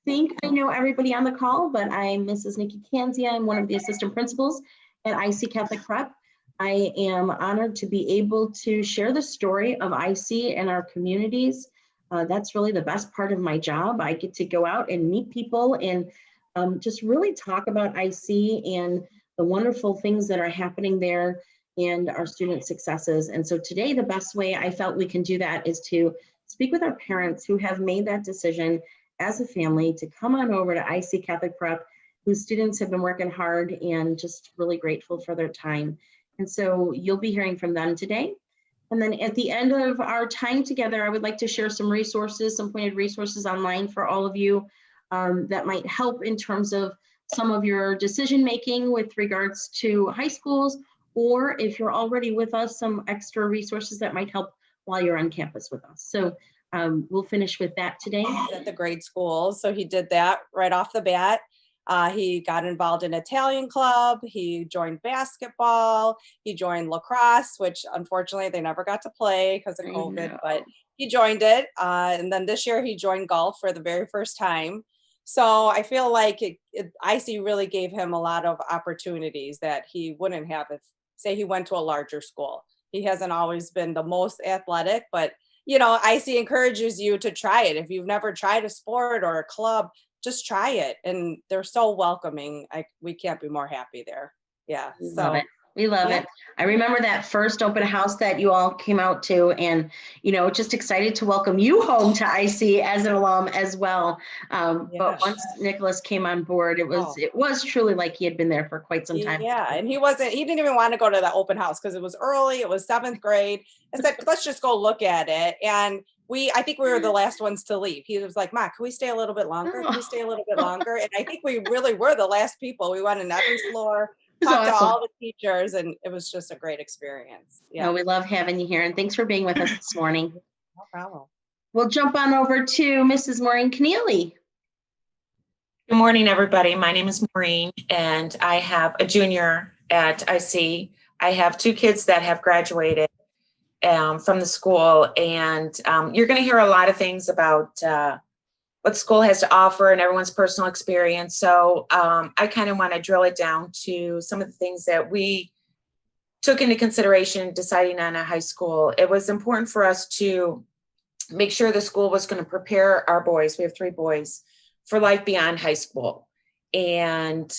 think I know everybody on the call, but I'm Mrs. Nikki Kanzia. I'm one of the assistant principals at IC Catholic Prep. I am honored to be able to share the story of IC in our communities. That's really the best part of my job. I get to go out and meet people and just really talk about IC and the wonderful things that are happening there and our student successes. And so today, the best way I felt we can do that is to speak with our parents who have made that decision as a family to come on over to IC Catholic Prep, whose students have been working hard and just really grateful for their time. And so you'll be hearing from them today. And then at the end of our time together, I would like to share some resources, some pointed resources online for all of you that might help in terms of some of your decision making with regards to high schools, or if you're already with us, some extra resources that might help while you're on campus with us. So we'll finish with that today. At the grade schools, so he did that right off the bat. He got involved in Italian club, he joined basketball, he joined lacrosse, which unfortunately they never got to play because of COVID, but he joined it. And then this year he joined golf for the very first time. So I feel like IC really gave him a lot of opportunities that he wouldn't have if, say, he went to a larger school. He hasn't always been the most athletic, but you know, IC encourages you to try it. If you've never tried a sport or a club, just try it. And they're so welcoming. We can't be more happy there. Yeah. Love it. We love it. I remember that first open house that you all came out to, and, you know, just excited to welcome you home to IC as an alum as well. But once Nicholas came on board, it was truly like he had been there for quite some time. Yeah. And he didn't even want to go to the open house because it was early. It was 7th grade. I said, let's just go look at it. And I think we were the last ones to leave. He was like, Ma, can we stay a little bit longer? Can we stay a little bit longer? And I think we really were the last people. We went in every floor, talked to all the teachers, and it was just a great experience. Yeah, no, we love having you here, and thanks for being with us this morning. No problem. We'll jump on over to Mrs. Maureen Keneally. Good morning, everybody. My name is Maureen, and I have a junior at IC. I have 2 kids that have graduated from the school, and you're going to hear a lot of things about what school has to offer and everyone's personal experience. So I kind of want to drill it down to some of the things that we took into consideration deciding on a high school. It was important for us to make sure the school was going to prepare our boys. We have 3 boys for life beyond high school. And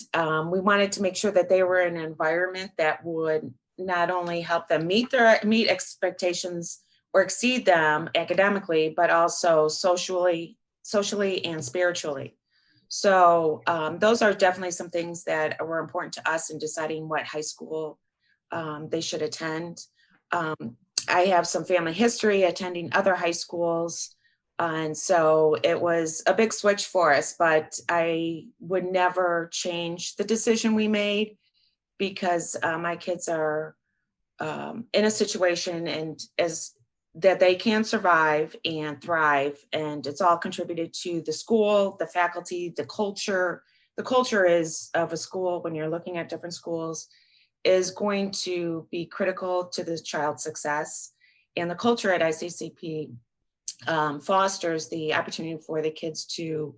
we wanted to make sure that they were in an environment that would not only help them meet expectations or exceed them academically, but also socially and spiritually. So those are definitely some things that were important to us in deciding what high school they should attend. I have some family history attending other high schools. And so it was a big switch for us, but I would never change the decision we made because my kids are in a situation and that they can survive and thrive. And it's all contributed to the school, the faculty, the culture. The culture is of a school, when you're looking at different schools, is going to be critical to the child's success. And the culture at ICCP fosters the opportunity for the kids to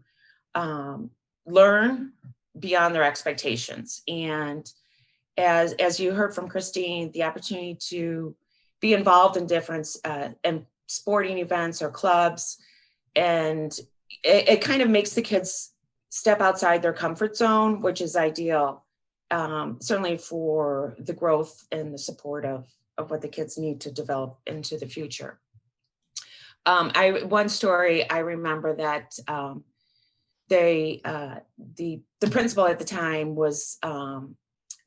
learn beyond their expectations. And as you heard from Christine, the opportunity to be involved in different sporting events or clubs, and it kind of makes the kids step outside their comfort zone, which is ideal, certainly for the growth and the support of what the kids need to develop into the future. One story I remember that the principal at the time was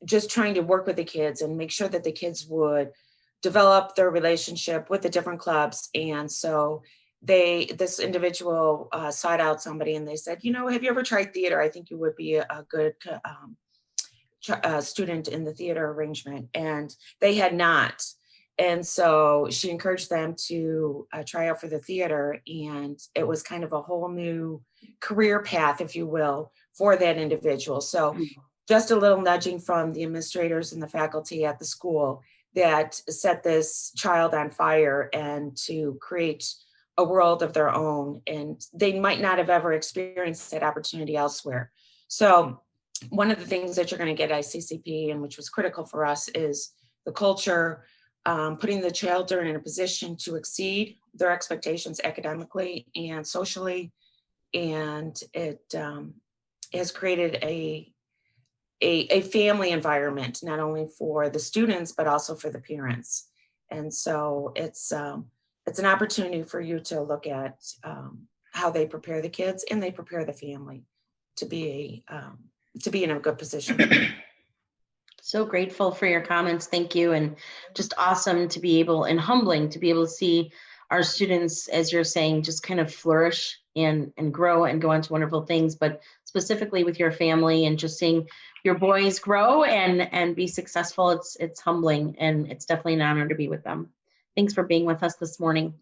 just trying to work with the kids and make sure that the kids would develop their relationship with the different clubs. And so this individual sought out somebody and they said, you know, have you ever tried theater? I think you would be a good student in the theater arrangement. And they had not. And so she encouraged them to try out for the theater. And it was kind of a whole new career path, if you will, for that individual. So just a little nudging from the administrators and the faculty at the school that set this child on fire and to create a world of their own, and they might not have ever experienced that opportunity elsewhere. So one of the things that you're going to get at ICCP, and which was critical for us, is the culture, putting the children in a position to exceed their expectations academically and socially. And it has created a family environment, not only for the students, but also for the parents. And so it's an opportunity for you to look at how they prepare the kids and they prepare the family to be in a good position. So grateful for your comments. Thank you. And just awesome to be able, and humbling to be able to see our students, as you're saying, just kind of flourish and grow and go on to wonderful things, but specifically with your family and just seeing your boys grow and be successful. It's humbling, and it's definitely an honor to be with them. Thanks for being with us this morning.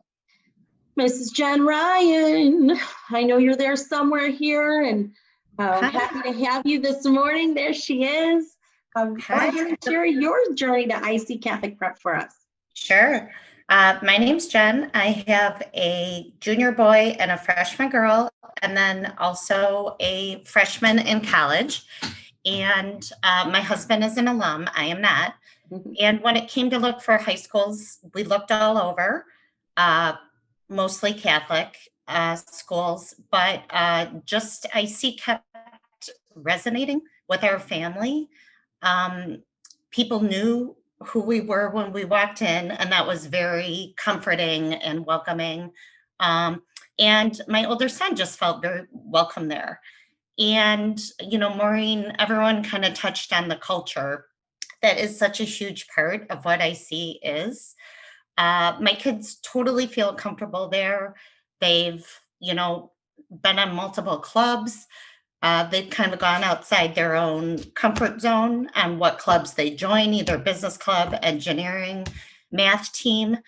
Mrs. Jen Ryan, I know you're there somewhere here, and happy to have you this morning. There she is. Go ahead and share your journey to IC Catholic Prep for us. Sure. My name's Jen. I have a junior boy and a freshman girl, and then also a freshman in college. And my husband is an alum. I am not. Mhm. And when it came to look for high schools, we looked all over, mostly Catholic schools, but just IC kept resonating with our family. People knew who we were when we walked in, and that was very comforting and welcoming. And my older son just felt very welcome there. And, Maureen, everyone kind of touched on the culture. That is such a huge part of what IC is. My kids totally feel comfortable there. They've, been on multiple clubs. They've kind of gone outside their own comfort zone on what clubs they join, either business club, engineering, math team,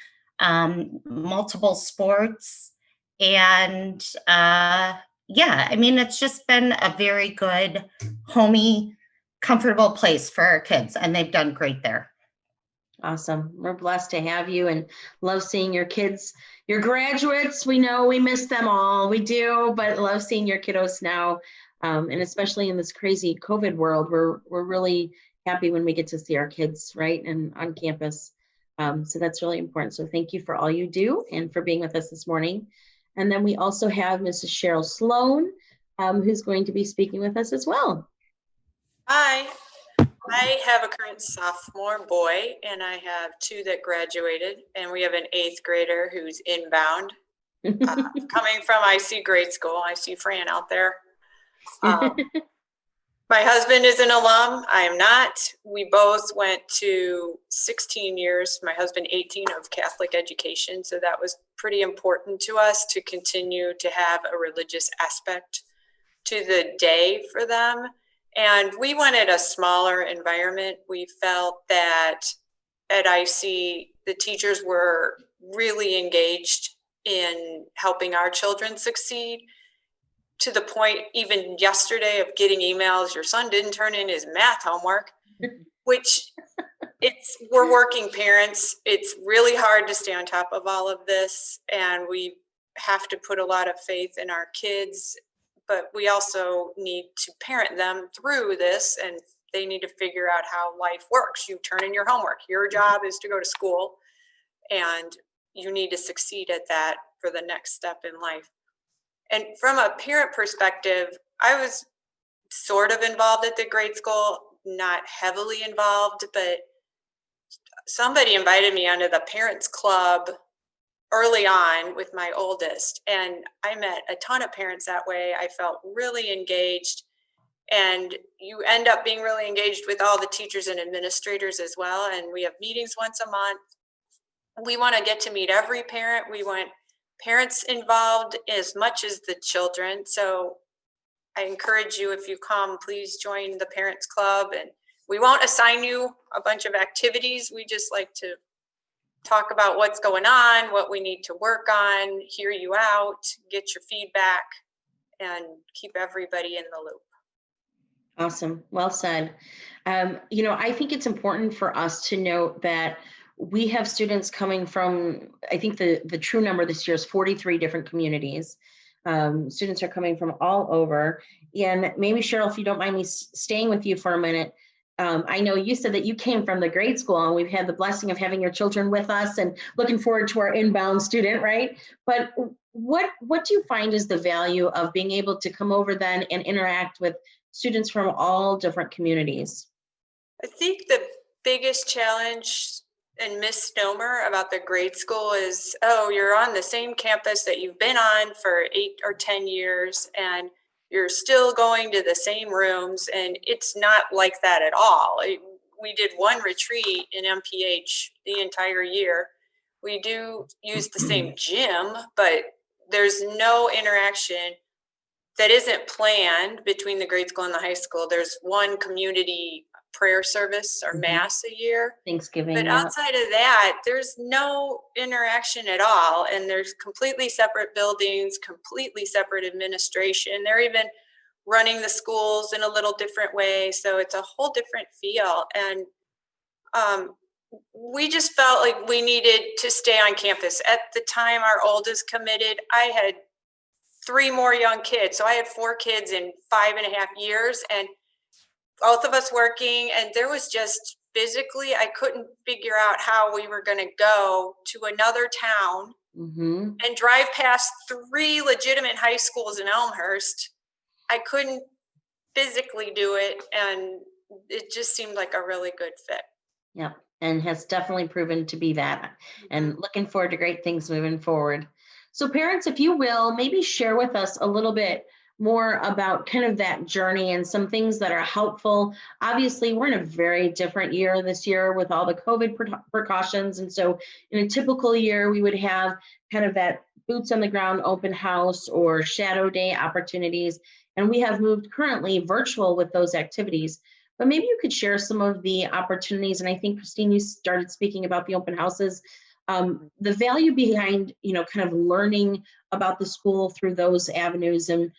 multiple sports. And it's just been a very good, homey, comfortable place for our kids, and they've done great there. Awesome. We're blessed to have you and love seeing your kids, your graduates. We know we miss them all. We do, but love seeing your kiddos now. And especially in this crazy COVID world, we're really happy when we get to see our kids, right, and on campus. So that's really important. So thank you for all you do and for being with us this morning. And then we also have Mrs. Cheryl Sloan, who's going to be speaking with us as well. Hi, I have a current sophomore boy, and I have two that graduated, and we have an 8th grader who's inbound, coming from IC grade school. I see Fran out there. My husband is an alum. I am not. We both went to 16 years, my husband 18, of Catholic education. So that was pretty important to us to continue to have a religious aspect to the day for them. And we wanted a smaller environment. We felt that at IC, the teachers were really engaged in helping our children succeed, to the point even yesterday of getting emails, your son didn't turn in his math homework, which we're working parents. It's really hard to stay on top of all of this, and we have to put a lot of faith in our kids, but we also need to parent them through this, and they need to figure out how life works. You turn in your homework. Your job is to go to school, and you need to succeed at that for the next step in life. And from a parent perspective, I was sort of involved at the grade school, not heavily involved, but somebody invited me onto the parents club early on with my oldest. And I met a ton of parents that way. I felt really engaged. And you end up being really engaged with all the teachers and administrators as well. And we have meetings once a month. We want to get to meet every parent. We want parents involved as much as the children. So I encourage you, if you come, please join the Parents Club. And we won't assign you a bunch of activities. We just like to talk about what's going on, what we need to work on, hear you out, get your feedback, and keep everybody in the loop. Awesome. Well said. I think it's important for us to note that we have students coming from, I think the true number this year is 43 different communities. Students are coming from all over. And maybe Cheryl, if you don't mind me staying with you for a minute, I know you said that you came from the grade school, and we've had the blessing of having your children with us and looking forward to our inbound student, right? But what do you find is the value of being able to come over then and interact with students from all different communities? I think the biggest challenge and misnomer about the grade school is, oh, you're on the same campus that you've been on for 8 or 10 years, and you're still going to the same rooms. And it's not like that at all. We did one retreat in MPH the entire year. We do use the same gym, but there's no interaction that isn't planned between the grade school and the high school. There's one community prayer service or mass a year. Thanksgiving. But outside of that, there's no interaction at all. And there's completely separate buildings, completely separate administration. They're even running the schools in a little different way. So it's a whole different feel. And we just felt like we needed to stay on campus. At the time our oldest committed, I had 3 more young kids. So I had 4 kids in 5.5 years, and both of us working. And there was just physically, I couldn't figure out how we were going to go to another town and drive past 3 legitimate high schools in Elmhurst. I couldn't physically do it. And it just seemed like a really good fit. Yep. And has definitely proven to be that. And looking forward to great things moving forward. So parents, if you will, maybe share with us a little bit more about kind of that journey and some things that are helpful. Obviously, we're in a very different year this year with all the COVID precautions. And so in a typical year, we would have kind of that boots on the ground open house or shadow day opportunities. And we have moved currently virtual with those activities. But maybe you could share some of the opportunities. And I think, Christine, you started speaking about the open houses. The value behind, kind of learning about the school through those avenues, and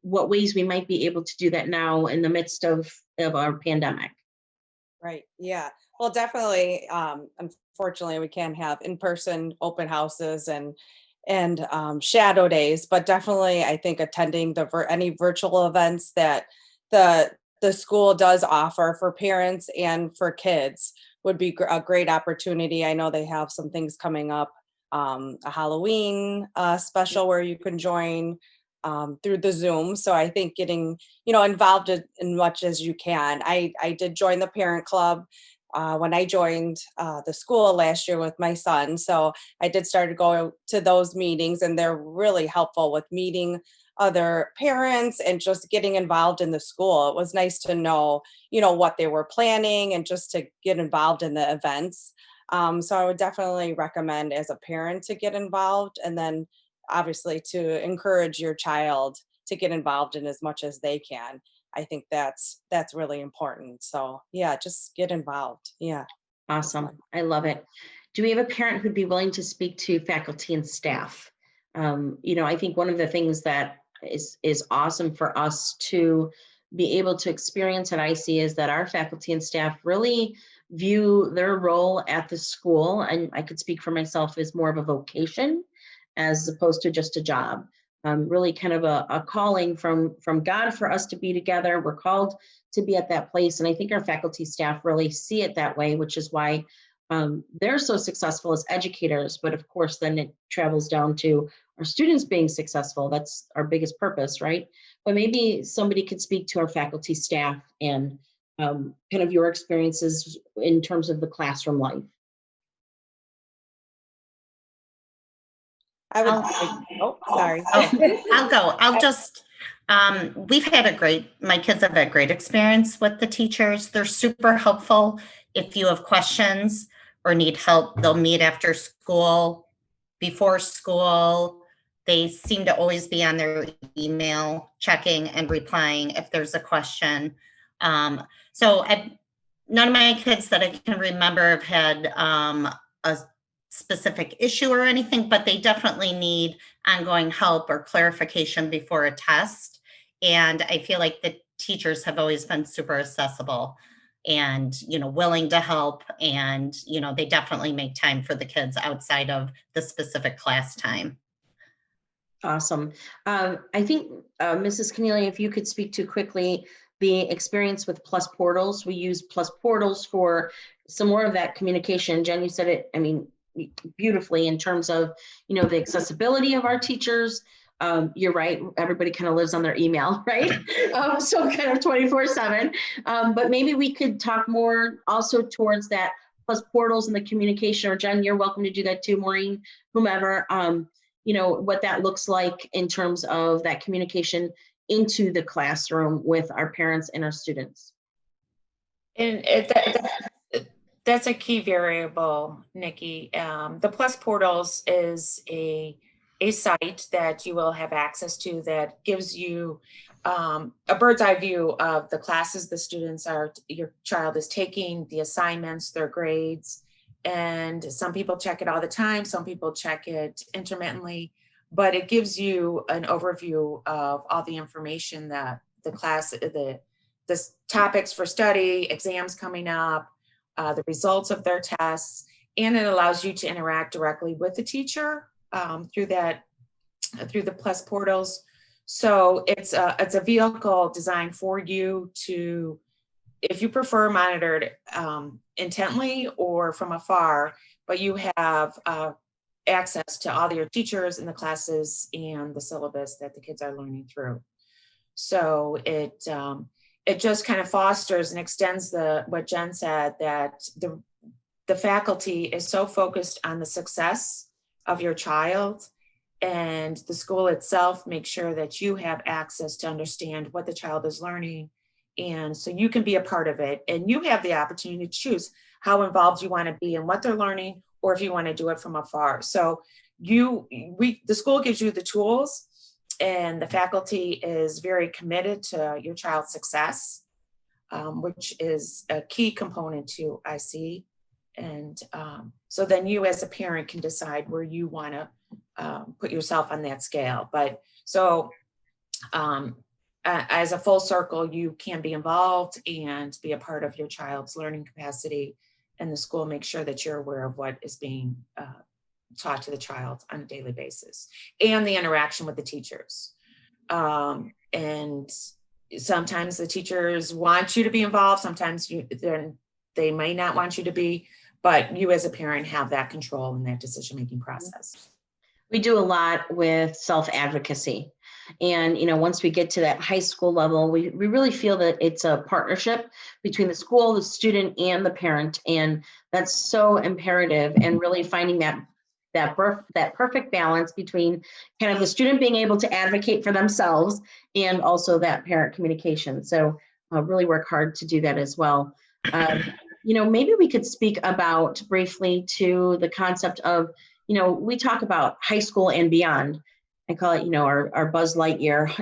what ways we might be able to do that now in the midst of our pandemic. Right. Yeah. Well, definitely. Unfortunately, we can't have in-person open houses and shadow days, but definitely, I think attending any virtual events that the school does offer for parents and for kids would be a great opportunity. I know they have some things coming up, a Halloween special where you can join through the Zoom. So I think getting, involved in much as you can. I did join the parent club when I joined the school last year with my son. So I did start to go to those meetings, and they're really helpful with meeting other parents and just getting involved in the school. It was nice to know, what they were planning and just to get involved in the events. So I would definitely recommend as a parent to get involved, and then obviously to encourage your child to get involved in as much as they can. I think that's really important. So yeah, just get involved. Yeah. Awesome. I love it. Do we have a parent who'd be willing to speak to faculty and staff? I think one of the things that is awesome for us to be able to experience at IC is that our faculty and staff really view their role at the school, and I could speak for myself, as more of a vocation as opposed to just a job. Really kind of a calling from God for us to be together. We're called to be at that place. And I think our faculty staff really see it that way, which is why they're so successful as educators. But of course, then it travels down to our students being successful. That's our biggest purpose, right? But maybe somebody could speak to our faculty staff and kind of your experiences in terms of the classroom life. I would. Sorry. I'll go. I'll just, my kids have had great experience with the teachers. They're super helpful. If you have questions or need help, they'll meet after school, before school. They seem to always be on their email, checking and replying if there's a question. So none of my kids that I can remember have had a specific issue or anything, but they definitely need ongoing help or clarification before a test. And I feel like the teachers have always been super accessible. and, willing to help. And, they definitely make time for the kids outside of the specific class time. Awesome. I think, Mrs. Keneally, if you could speak to quickly the experience with Plus Portals. We use Plus Portals for some more of that communication. Jen, you said it, beautifully in terms of, the accessibility of our teachers. You're right. Everybody kind of lives on their email, right? So kind of 24/7. But maybe we could talk more also towards that Plus Portals and the communication, or Jen, you're welcome to do that too, Maureen, whomever. What that looks like in terms of that communication into the classroom with our parents and our students. And that's a key variable, Nikki. The Plus Portals is a site that you will have access to that gives you a bird's eye view of the classes the students your child is taking, the assignments, their grades. And some people check it all the time. Some people check it intermittently, but it gives you an overview of all the information that the class, the topics for study, exams coming up, the results of their tests, and it allows you to interact directly with the teacher through the Plus Portals. So it's a vehicle designed for you to, if you prefer, monitored intently or from afar, but you have access to all your teachers and the classes and the syllabus that the kids are learning through. So it just kind of fosters and extends what Jen said, that the faculty is so focused on the success of your child, and the school itself makes sure that you have access to understand what the child is learning. And so you can be a part of it, and you have the opportunity to choose how involved you want to be in what they're learning, or if you want to do it from afar. So the school gives you the tools, and the faculty is very committed to your child's success, which is a key component to IC. And so then you as a parent can decide where you want to put yourself on that scale. But so as a full circle, you can be involved and be a part of your child's learning capacity, and the school makes sure that you're aware of what is being taught to the child on a daily basis, and the interaction with the teachers. And sometimes the teachers want you to be involved. Sometimes they may not want you to be, but you as a parent have that control in that decision-making process. We do a lot with self-advocacy. And, once we get to that high school level, we really feel that it's a partnership between the school, the student, and the parent. And that's so imperative, and really finding that perfect balance between kind of the student being able to advocate for themselves and also that parent communication. So really work hard to do that as well. Maybe we could speak about briefly to the concept of, we talk about high school and beyond. I call it, our Buzz Lightyear,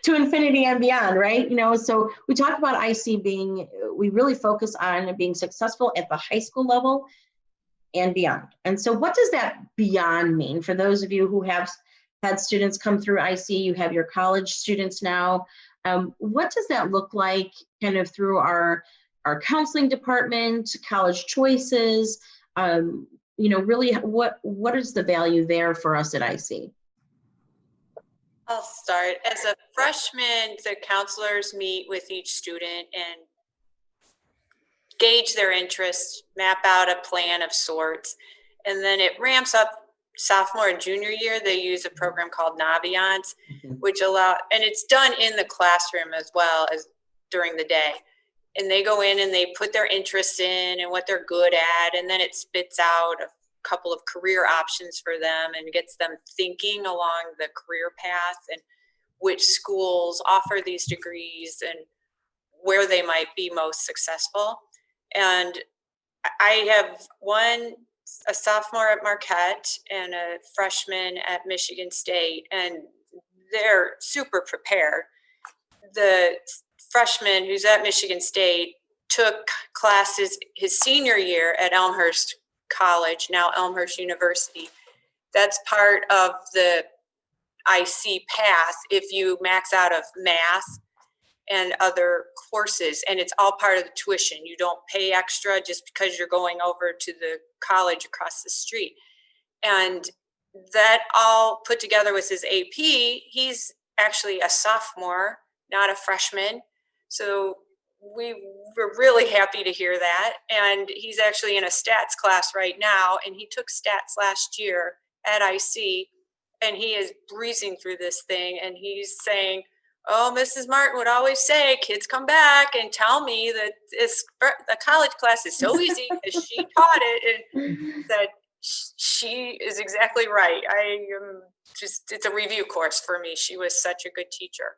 to infinity and beyond, right? So we talk about IC we really focus on being successful at the high school level and beyond. And so what does that beyond mean? For those of you who have had students come through IC, you have your college students now. What does that look like kind of through our counseling department, college choices? Really, what is the value there for us at IC? I'll start. As a freshman, the counselors meet with each student and gauge their interests, map out a plan of sorts, and then it ramps up sophomore and junior year. They use a program called Naviance, which and it's done in the classroom as well as during the day. And they go in and they put their interests in and what they're good at, and then it spits out a couple of career options for them and gets them thinking along the career path and which schools offer these degrees and where they might be most successful. And I have a sophomore at Marquette and a freshman at Michigan State, and they're super prepared. The freshman who's at Michigan State took classes his senior year at Elmhurst College, now Elmhurst University. That's part of the IC path if you max out of math and other courses, and it's all part of the tuition. You don't pay extra just because you're going over to the college across the street. And that all put together with his AP, he's actually a sophomore, not a freshman. So we were really happy to hear that. And he's actually in a stats class right now, and he took stats last year at IC, and he is breezing through this thing, and he's saying, oh, Mrs. Martin would always say, kids come back and tell me that the college class is so easy because she taught it. And said, she is exactly right. I am it's a review course for me. She was such a good teacher.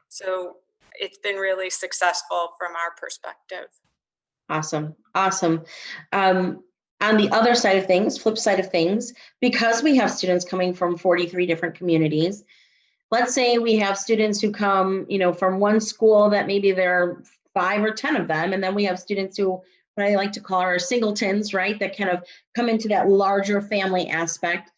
So it's been really successful from our perspective. Awesome. Awesome. On the other side of things, flip side of things, because we have students coming from 43 different communities, let's say we have students who come, from one school that maybe there are 5 or 10 of them, and then we have students who, what I like to call our singletons, right, that kind of come into that larger family aspect.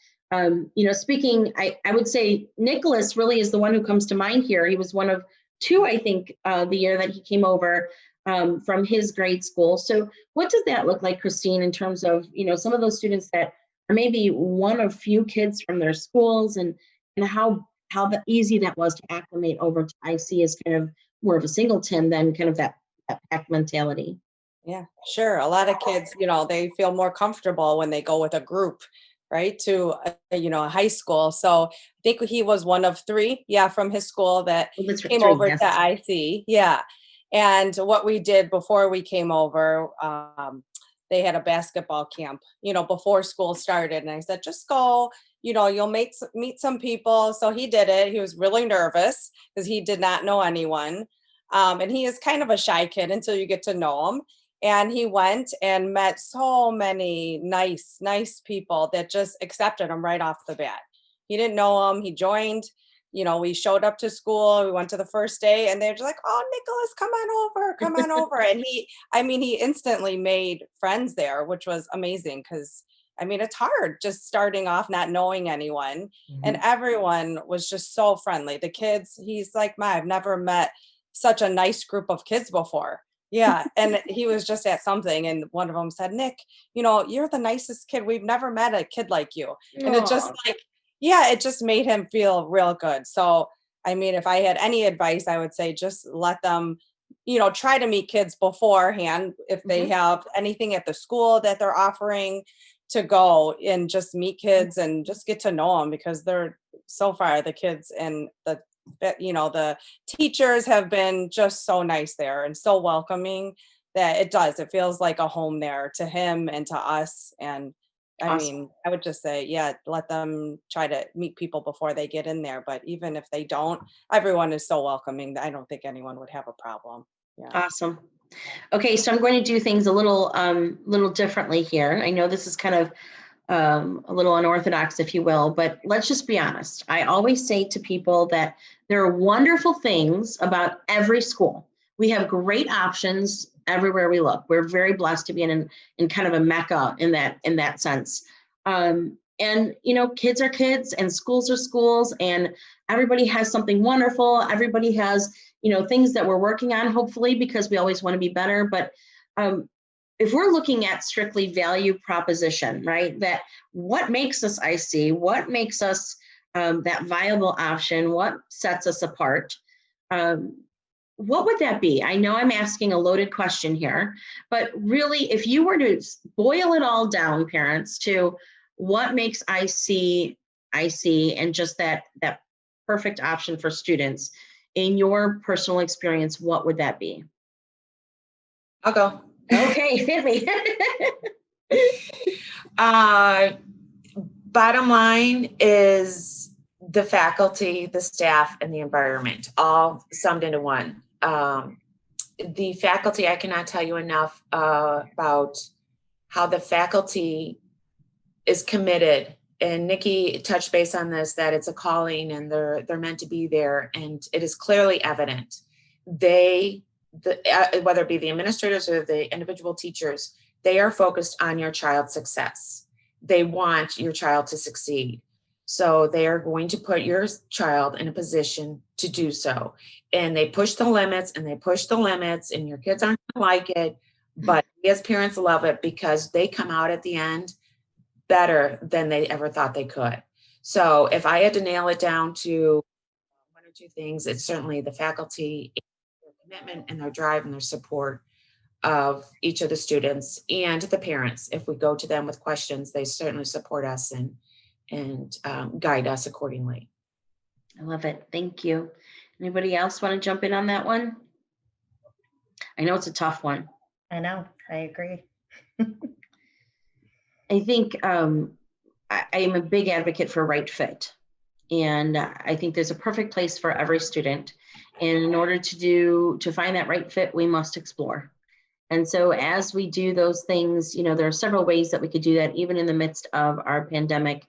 Speaking, I would say Nicholas really is the one who comes to mind here. He was one of 2, I think, the year that he came over from his grade school. So what does that look like, Christine, in terms of, some of those students that are maybe one of few kids from their schools, and how easy that was to acclimate over to IC as kind of more of a singleton than kind of that pack mentality? Yeah, sure. A lot of kids, they feel more comfortable when they go with a group, right, to a high school. So I think he was one of 3, from his school that came over yes. to IC. Yeah. And what we did before we came over, they had a basketball camp, before school started. And I said, just go, you'll meet some people. So he did it. He was really nervous because he did not know anyone. And he is kind of a shy kid until you get to know him. And he went and met so many nice people that just accepted him right off the bat. He didn't know him. He joined. We showed up to school, we went to the first day, and they're just like, oh, Nicholas, come on over. And he instantly made friends there, which was amazing because, it's hard just starting off not knowing anyone. Mm-hmm. And everyone was just so friendly. The kids, he's like, I've never met such a nice group of kids before. Yeah. And he was just at something, and one of them said, Nick, you're the nicest kid. We've never met a kid like you. Aww. And it just it just made him feel real good. So, if I had any advice, I would say just let them, try to meet kids beforehand. If they have anything at the school that they're offering, to go and just meet kids and just get to know them, because they're so far, the kids and the teachers have been just so nice there and so welcoming that it feels like a home there to him and to us. And awesome. I would just say, let them try to meet people before they get in there. But even if they don't, everyone is so welcoming that I don't think anyone would have a problem. Yeah. Awesome. Okay, so I'm going to do things a little differently here. I know this is kind of a little unorthodox, if you will, but let's just be honest. I always say to people that there are wonderful things about every school. We have great options everywhere we look. We're very blessed to be in kind of a mecca in that sense. And kids are kids and schools are schools, and everybody has something wonderful. Everybody has things that we're working on, hopefully, because we always want to be better. But if we're looking at strictly value proposition, right, that what makes us IC, what makes us that viable option, what sets us apart, what would that be? I know I'm asking a loaded question here, but really, if you were to boil it all down, parents, to what makes IC and just that perfect option for students, in your personal experience, what would that be? I'll go. Okay, hit me. Bottom line is the faculty, the staff, and the environment, all summed into one. The faculty, I cannot tell you enough about how the faculty is committed. And Nikki touched base on this, that it's a calling and they're meant to be there. And it is clearly evident. Whether it be the administrators or the individual teachers, they are focused on your child's success. They want your child to succeed. So they are going to put your child in a position to do so. And they push the limits and they push the limits, and your kids aren't gonna like it, but we as parents love it because they come out at the end better than they ever thought they could. So if I had to nail it down to one or two things, it's certainly the faculty, their commitment and their drive and their support of each of the students, and the parents. If we go to them with questions, they certainly support us and guide us accordingly. I love it. Thank you. Anybody else want to jump in on that one? I know it's a tough one. I know, I agree. I think I am a big advocate for right fit. And I think there's a perfect place for every student. And in order to find that right fit, we must explore. And so as we do those things, there are several ways that we could do that, even in the midst of our pandemic,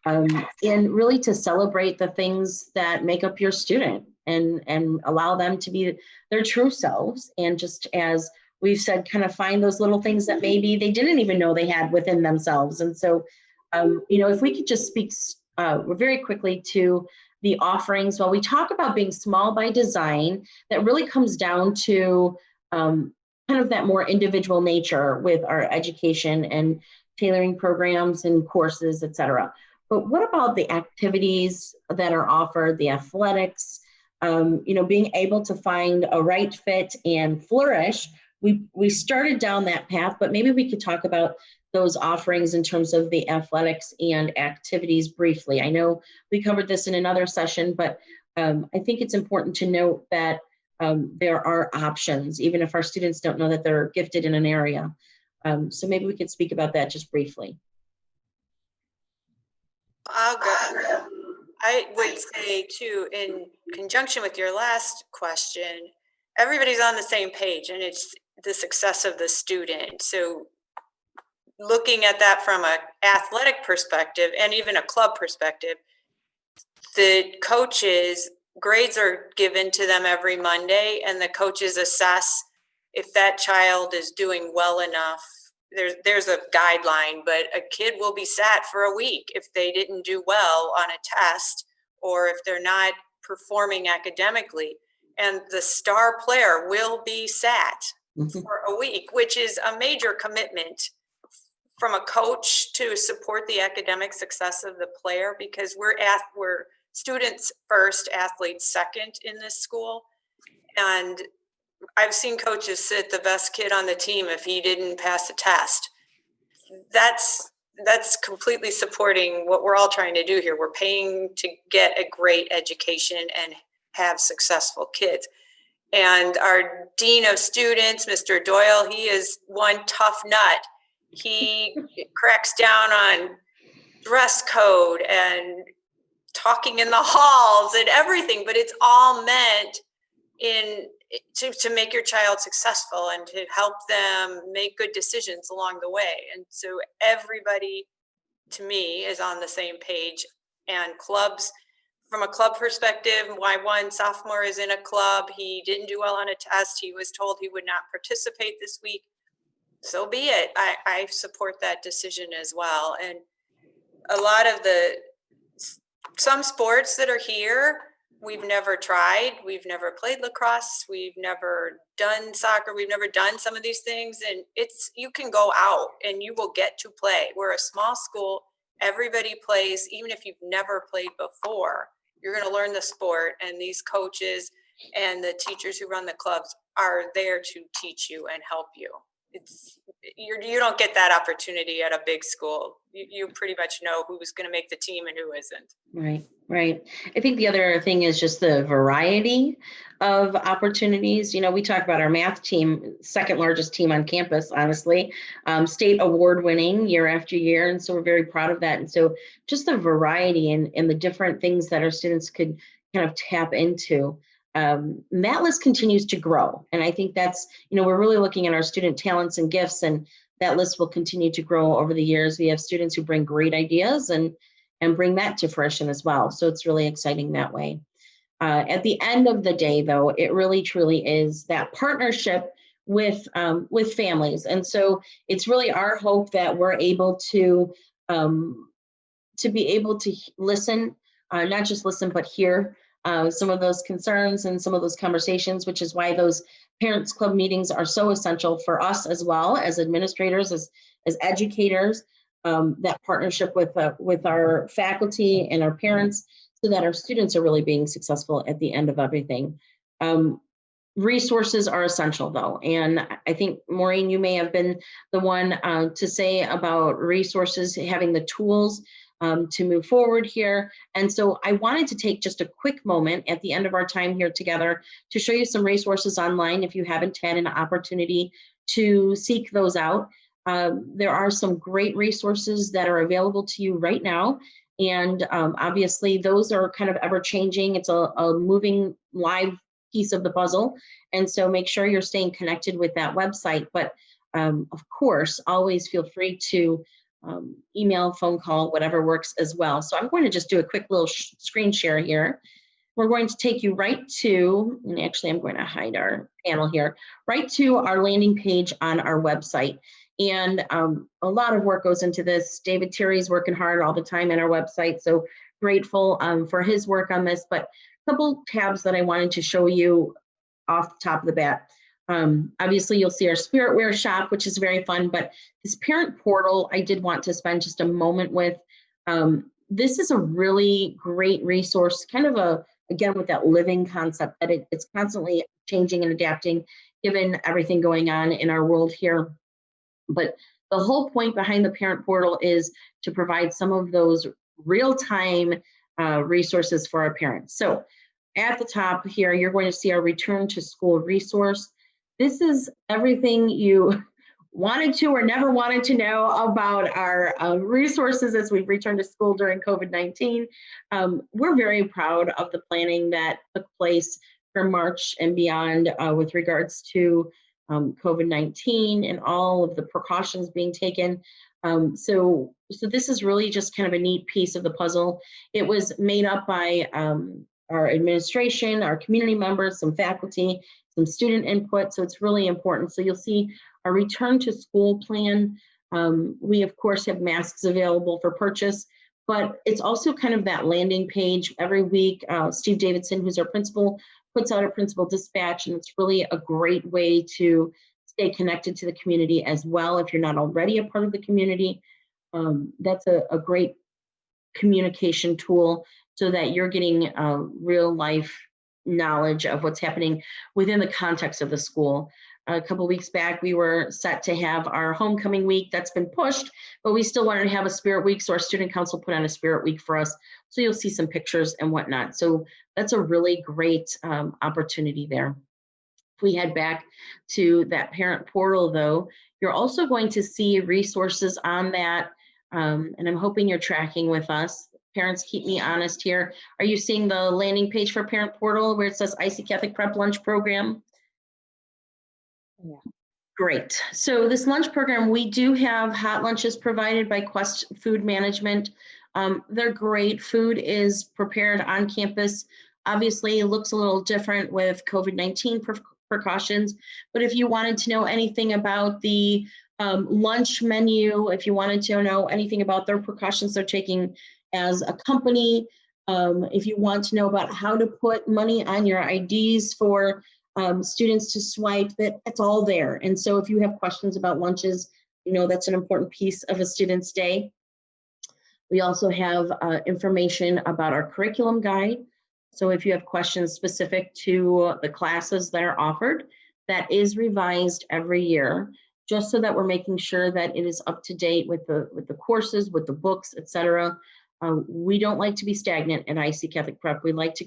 and really to celebrate the things that make up your student and allow them to be their true selves. And just as we've said, kind of find those little things that maybe they didn't even know they had within themselves. And so, if we could just speak very quickly to the offerings, while we talk about being small by design, that really comes down to kind of that more individual nature with our education and tailoring programs and courses, et cetera. But what about the activities that are offered, the athletics, being able to find a right fit and flourish? We started down that path, but maybe we could talk about those offerings in terms of the athletics and activities briefly. I know we covered this in another session, but I think it's important to note that there are options, even if our students don't know that they're gifted in an area. So maybe we could speak about that just briefly. I'll go. I would say too, in conjunction with your last question, everybody's on the same page and it's the success of the student. So looking at that from an athletic perspective and even a club perspective, the coaches, grades are given to them every Monday, and the coaches assess if that child is doing well enough. There's a guideline, but a kid will be sat for a week if they didn't do well on a test or if they're not performing academically. And the star player will be sat for a week, which is a major commitment from a coach to support the academic success of the player, because we're students first, athletes second in this school. And I've seen coaches sit the best kid on the team if he didn't pass a test. That's completely supporting what we're all trying to do here. We're paying to get a great education and have successful kids. And our dean of students, Mr. Doyle, he is one tough nut. He cracks down on dress code and talking in the halls and everything, but it's all meant to make your child successful and to help them make good decisions along the way. And so everybody, to me, is on the same page. And clubs, from a club perspective, why one sophomore is in a club, he didn't do well on a test, he was told he would not participate this week, so be it. I support that decision as well. And a lot of some sports that are here, we've never tried. We've never played lacrosse. We've never done soccer. We've never done some of these things. And you can go out and you will get to play. We're a small school. Everybody plays. Even if you've never played before, you're going to learn the sport. And these coaches and the teachers who run the clubs are there to teach you and help you. You don't get that opportunity at a big school. You pretty much know who's going to make the team and who isn't. Right. I think the other thing is just the variety of opportunities. We talk about our math team, second largest team on campus, honestly, state award winning year after year. And so we're very proud of that. And so just the variety and the different things that our students could kind of tap into. That list continues to grow. And I think that's, we're really looking at our student talents and gifts, and that list will continue to grow over the years. We have students who bring great ideas and bring that to fruition as well. So it's really exciting that way. At the end of the day, though, it really truly is that partnership with families. And so it's really our hope that we're able to to be able to listen, not just listen, but hear some of those concerns and some of those conversations, which is why those parents club meetings are so essential for us as well as administrators, as educators, that partnership with our faculty and our parents, so that our students are really being successful at the end of everything. Resources are essential though. And I think, Maureen, you may have been the one to say about resources, having the tools to move forward here. And so I wanted to take just a quick moment at the end of our time here together to show you some resources online if you haven't had an opportunity to seek those out. There are some great resources that are available to you right now. And obviously those are kind of ever changing. It's a moving live piece of the puzzle. And so make sure you're staying connected with that website. But of course, always feel free to email, phone call, whatever works as well. So I'm going to just do a quick little screen share here. We're going to take you right to, and actually I'm going to hide our panel here, right to our landing page on our website. And a lot of work goes into this. David Terry's working hard all the time on our website. So grateful for his work on this, but a couple tabs that I wanted to show you off the top of the bat. Obviously you'll see our Spiritware shop, which is very fun, but this parent portal, I did want to spend just a moment with. This is a really great resource, kind of again, with that living concept that it's constantly changing and adapting given everything going on in our world here. But the whole point behind the parent portal is to provide some of those real-time resources for our parents. So at the top here, you're going to see our return to school resource. This is everything you wanted to or never wanted to know about our resources as we've returned to school during COVID-19. We're very proud of the planning that took place for March and beyond with regards to COVID-19 and all of the precautions being taken. So this is really just kind of a neat piece of the puzzle. It was made up by our administration, our community members, some faculty, some student input. So it's really important. So you'll see our return to school plan. We of course have masks available for purchase, but it's also kind of that landing page every week. Steve Davidson, who's our principal, puts out a principal dispatch, and it's really a great way to stay connected to the community as well. If you're not already a part of the community, that's a great communication tool so that you're getting real life knowledge of what's happening within the context of the school. A couple of weeks back, we were set to have our homecoming week. That's been pushed, but we still wanted to have a spirit week. So our student council put on a spirit week for us. So you'll see some pictures and whatnot. So that's a really great opportunity there. If we head back to that parent portal though, you're also going to see resources on that. And I'm hoping you're tracking with us. Parents, keep me honest here. Are you seeing the landing page for parent portal where it says IC Catholic Prep Lunch Program? Yeah. Great. So this lunch program, we do have hot lunches provided by Quest Food Management. They're great. Food is prepared on campus. Obviously, it looks a little different with COVID-19 precautions, but if you wanted to know anything about the lunch menu, if you wanted to know anything about their precautions they're taking as a company, if you want to know about how to put money on your IDs for students to swipe, that's all there. And so if you have questions about lunches, you know that's an important piece of a student's day. We also have information about our curriculum guide. So if you have questions specific to the classes that are offered, that is revised every year, just so that we're making sure that it is up to date with the courses, with the books, etc. We don't like to be stagnant at IC Catholic Prep. We like to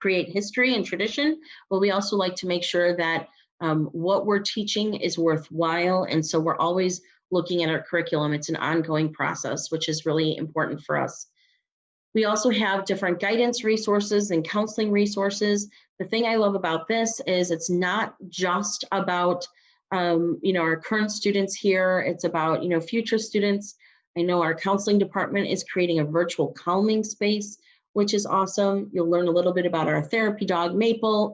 create history and tradition, but we also like to make sure that what we're teaching is worthwhile. And so we're always looking at our curriculum. It's an ongoing process, which is really important for us. We also have different guidance resources and counseling resources. The thing I love about this is it's not just about our current students here. It's about future students. I know our counseling department is creating a virtual calming space, which is awesome. You'll learn a little bit about our therapy dog, Mabel.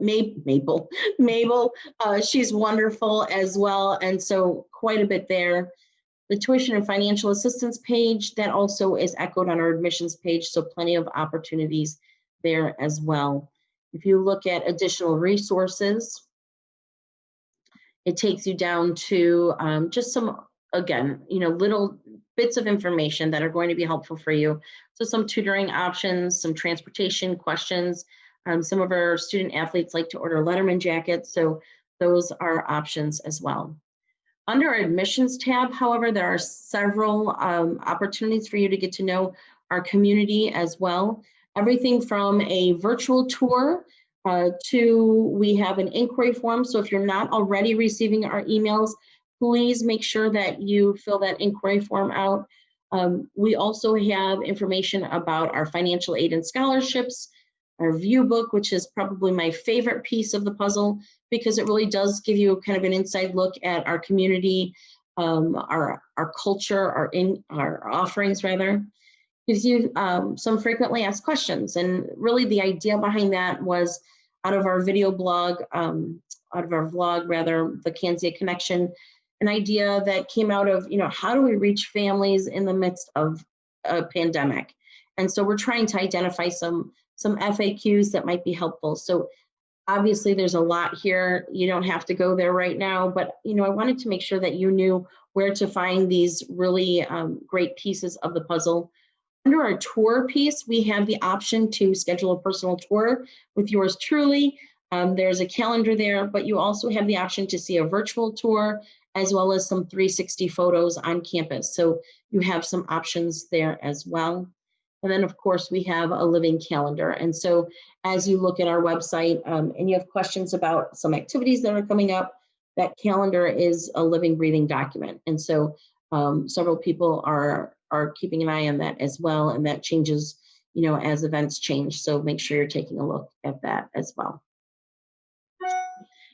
She's wonderful as well. And so quite a bit there. The tuition and financial assistance page, that also is echoed on our admissions page, so plenty of opportunities there as well. If you look at additional resources, it takes you down to just some, again, little bits of information that are going to be helpful for you. So some tutoring options, some transportation questions. Some of our student athletes like to order Letterman jackets, so those are options as well. Under our admissions tab, however, there are several opportunities for you to get to know our community as well. Everything from a virtual tour to we have an inquiry form. So if you're not already receiving our emails, please make sure that you fill that inquiry form out. We also have information about our financial aid and scholarships, our view book, which is probably my favorite piece of the puzzle, because it really does give you kind of an inside look at our community, our culture, our offerings rather. Gives you some frequently asked questions. And really the idea behind that was out of our video blog, out of our vlog rather, the Kansas Connection, an idea that came out of, how do we reach families in the midst of a pandemic? And so we're trying to identify some FAQs that might be helpful. So obviously there's a lot here. You don't have to go there right now, but I wanted to make sure that you knew where to find these really great pieces of the puzzle. Under our tour piece, we have the option to schedule a personal tour with yours truly. There's a calendar there, but you also have the option to see a virtual tour as well as some 360 photos on campus. So you have some options there as well. And then, of course, we have a living calendar. And so as you look at our website and you have questions about some activities that are coming up, that calendar is a living, breathing document. And so several people are keeping an eye on that as well. And that changes, as events change. So make sure you're taking a look at that as well.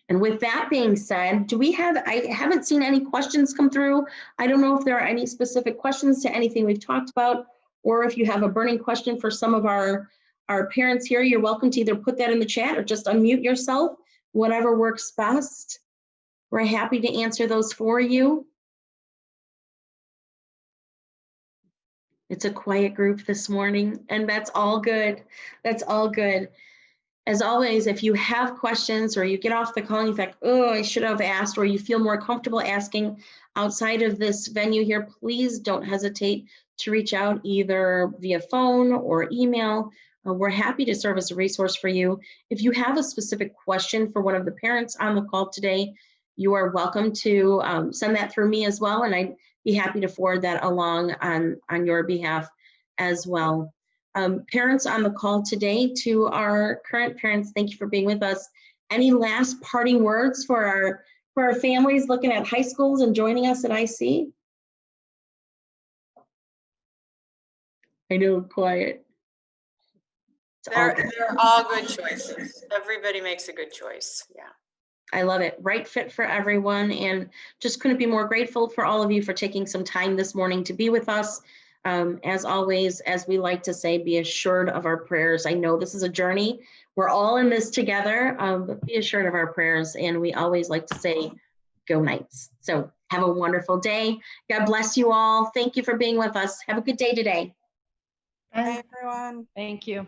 And with that being said, I haven't seen any questions come through. I don't know if there are any specific questions to anything we've talked about, or if you have a burning question for some of our parents here, you're welcome to either put that in the chat or just unmute yourself, whatever works best. We're happy to answer those for you. It's a quiet group this morning, and that's all good. That's all good. As always, if you have questions or you get off the call and you think, oh, I should have asked, or you feel more comfortable asking outside of this venue here, please don't hesitate to reach out either via phone or email. We're happy to serve as a resource for you. If you have a specific question for one of the parents on the call today, you are welcome to send that through me as well, and I'd be happy to forward that along on your behalf as well. Parents on the call today, to our current parents, thank you for being with us. Any last parting words for our families looking at high schools and joining us at IC? I know, quiet. They're all good choices. Everybody makes a good choice. Yeah. I love it. Right fit for everyone, and just couldn't be more grateful for all of you for taking some time this morning to be with us. As always, as we like to say, be assured of our prayers. I know this is a journey. We're all in this together, but be assured of our prayers. And we always like to say, go Knights. So have a wonderful day. God bless you all. Thank you for being with us. Have a good day today. Bye, everyone. Thank you.